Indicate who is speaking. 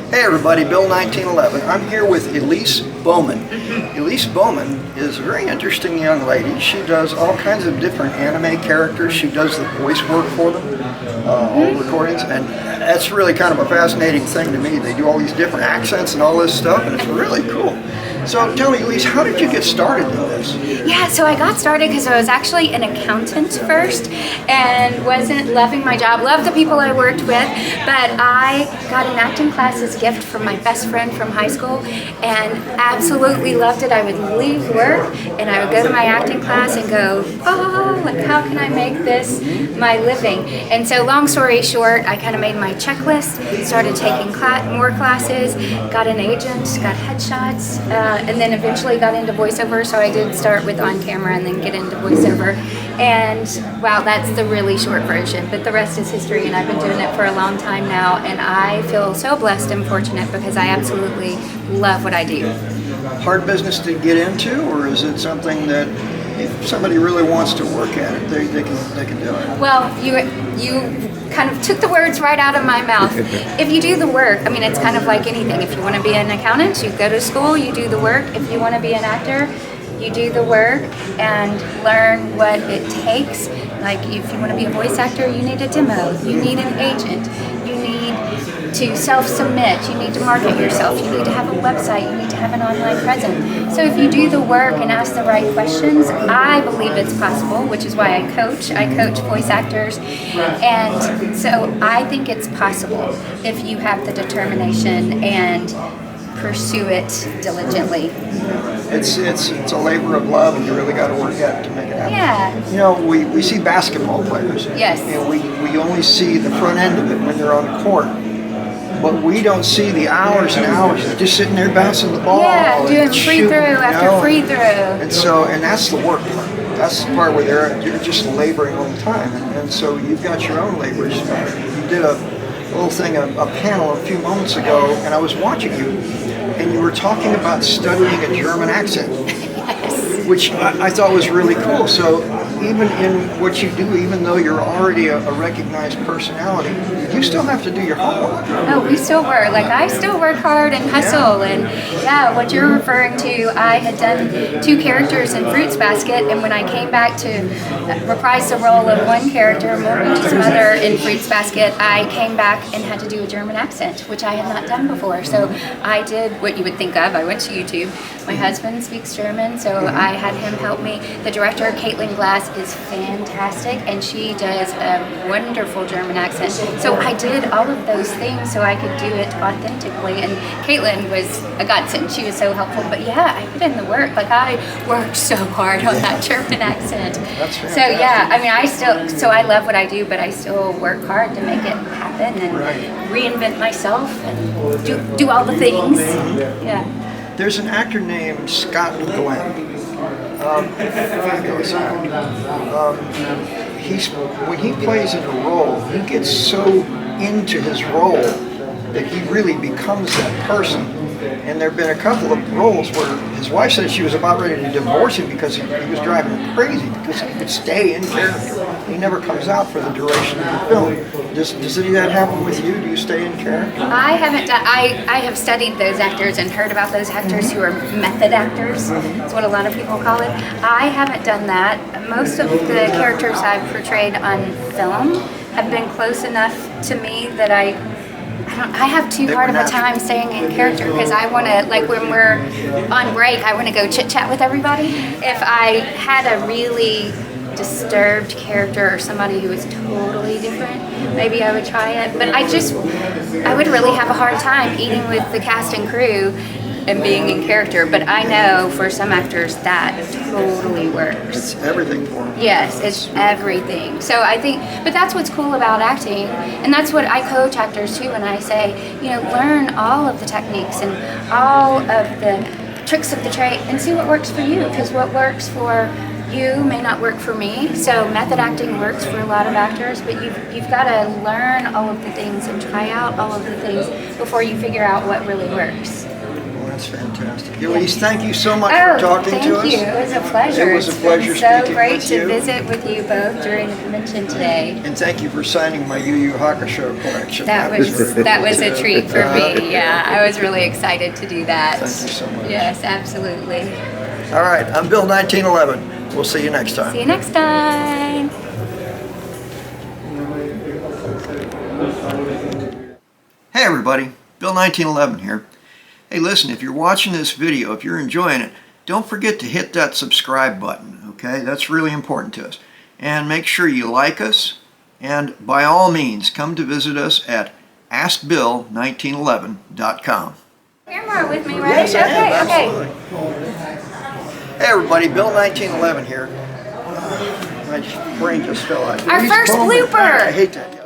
Speaker 1: Hey everybody, Bill 1911. I'm here with Elise Baughman. Elise Baughman is a very interesting young lady. She does all kinds of different anime characters. She does the voice work for them, all the recordings, and that's really kind of a fascinating thing to me. They do all these different accents and all this stuff, and it's really cool. So tell me, Elise, how did you get started in this?
Speaker 2: Yeah, so I got started because I was actually an accountant first and wasn't loving my job. Loved the people I worked with, but I got an acting class as a gift from my best friend from high school and absolutely loved it. I would leave work and I would go to my acting class and go, oh, like how can I make this my living? And so long story short, I kind of made my checklist, started taking more classes, got an agent, got headshots, and then eventually got into voiceover. So I did start with on camera and then get into voiceover. And wow, that's the really short version, but the rest is history, and I've been doing it for a long time now, and I feel so blessed and fortunate because I absolutely love what I do.
Speaker 1: Hard business to get into, or is it something that if somebody really wants to work at it, they can do it?
Speaker 2: Well, you kind of took the words right out of my mouth. If you do the work, I mean, it's kind of like anything. If you want to be an accountant, you go to school, you do the work. If you want to be an actor, you do the work and learn what it takes. Like if you want to be a voice actor, you need a demo, you need an agent, you need to self-submit, you need to market yourself, you need to have a website, you need to have an online presence. So if you do the work and ask the right questions, I believe it's possible, which is why I coach. I coach voice actors, and so I think it's possible if you have the determination and pursue it diligently.
Speaker 1: It's a labor of love, and you really got to work at it to make it happen.
Speaker 2: Yeah.
Speaker 1: You know, we see basketball players.
Speaker 2: Yes.
Speaker 1: And we only see the front end of it when they're on the court. But we don't see the hours and hours. They're just sitting there bouncing the ball.
Speaker 2: Yeah, doing free throw after free throw.
Speaker 1: And that's the work part. That's the part where you're just laboring all the time. And so you've got your own labors. You did a little thing, a panel a few moments ago, and I was watching you, and you were talking about studying a German accent, which I thought was really cool. So even in what you do, even though you're already a recognized personality, you still have to do your homework.
Speaker 2: Oh, we still work. Like, I still work hard and hustle. And yeah, what you're referring to, I had done 2 characters in Fruits Basket, and when I came back to reprise the role of one character, Morgan's mother in Fruits Basket, I came back and had to do a German accent, which I had not done before. So I did what you would think of. I went to YouTube. My husband speaks German, so I had him help me. The director, Caitlin Glass, is fantastic, and she does a wonderful German accent. So I did all of those things so I could do it authentically, and Caitlin was a godsend. She was so helpful. But yeah, I put in the work. Like, I worked so hard on that German accent.
Speaker 1: That's fantastic.
Speaker 2: So yeah, I mean, I love what I do, but I still work hard to make it happen and reinvent myself and do all the things. Yeah.
Speaker 1: There's an actor named Scott Glenn. Fabulous actor. When he plays in a role, he gets so into his role that he really becomes that person. And there have been a couple of roles where his wife said she was about ready to divorce him because he was driving her crazy because he could stay in character. He never comes out for the duration of the film. Does any of that happen with you? Do you stay in character?
Speaker 2: I haven't done. I have studied those actors and heard about those actors who are method actors. That's what a lot of people call it. I haven't done that. Most of the characters I've portrayed on film have been close enough to me that I have too hard of a time staying in character because I want to, like when we're on break, I want to go chit chat with everybody. If I had a really disturbed character or somebody who was totally different, maybe I would try it. But I would really have a hard time eating with the cast and crew and being in character. But I know for some actors that totally works.
Speaker 1: It's everything for them.
Speaker 2: Yes, it's everything. So I think, but that's what's cool about acting, and that's what I coach actors too. When I say, learn all of the techniques and all of the tricks of the trade, and see what works for you. Because what works for you may not work for me. So method acting works for a lot of actors, but you've got to learn all of the things and try out all of the things before you figure out what really works.
Speaker 1: Well, That's fantastic. Elise, thank you so much for talking to us.
Speaker 2: Thank you. It was a pleasure.
Speaker 1: It was a pleasure
Speaker 2: It's been
Speaker 1: speaking
Speaker 2: so great
Speaker 1: with
Speaker 2: to
Speaker 1: you.
Speaker 2: visit with you both during the convention today.
Speaker 1: And thank you for signing my Yu Yu Hakusho collection.
Speaker 2: That was
Speaker 1: very
Speaker 2: that
Speaker 1: cool,
Speaker 2: was a
Speaker 1: too.
Speaker 2: treat for me. Yeah, I was really excited to do that.
Speaker 1: Thank you so much.
Speaker 2: Yes, absolutely.
Speaker 1: All right, I'm Bill 1911. We'll see you next time.
Speaker 2: See you next time.
Speaker 1: Hey everybody, Bill 1911 here. Hey listen, if you're watching this video, if you're enjoying it, don't forget to hit that subscribe button, okay? That's really important to us. And make sure you like us, and by all means, come to visit us at AskBill1911.com.
Speaker 2: Camera with me, right?
Speaker 1: Yes, I am,
Speaker 2: Okay.
Speaker 1: absolutely. Hey everybody, Bill 1911 here. My brain just fell out.
Speaker 2: Our
Speaker 1: Elise
Speaker 2: first
Speaker 1: Baughman.
Speaker 2: blooper.
Speaker 1: I hate that.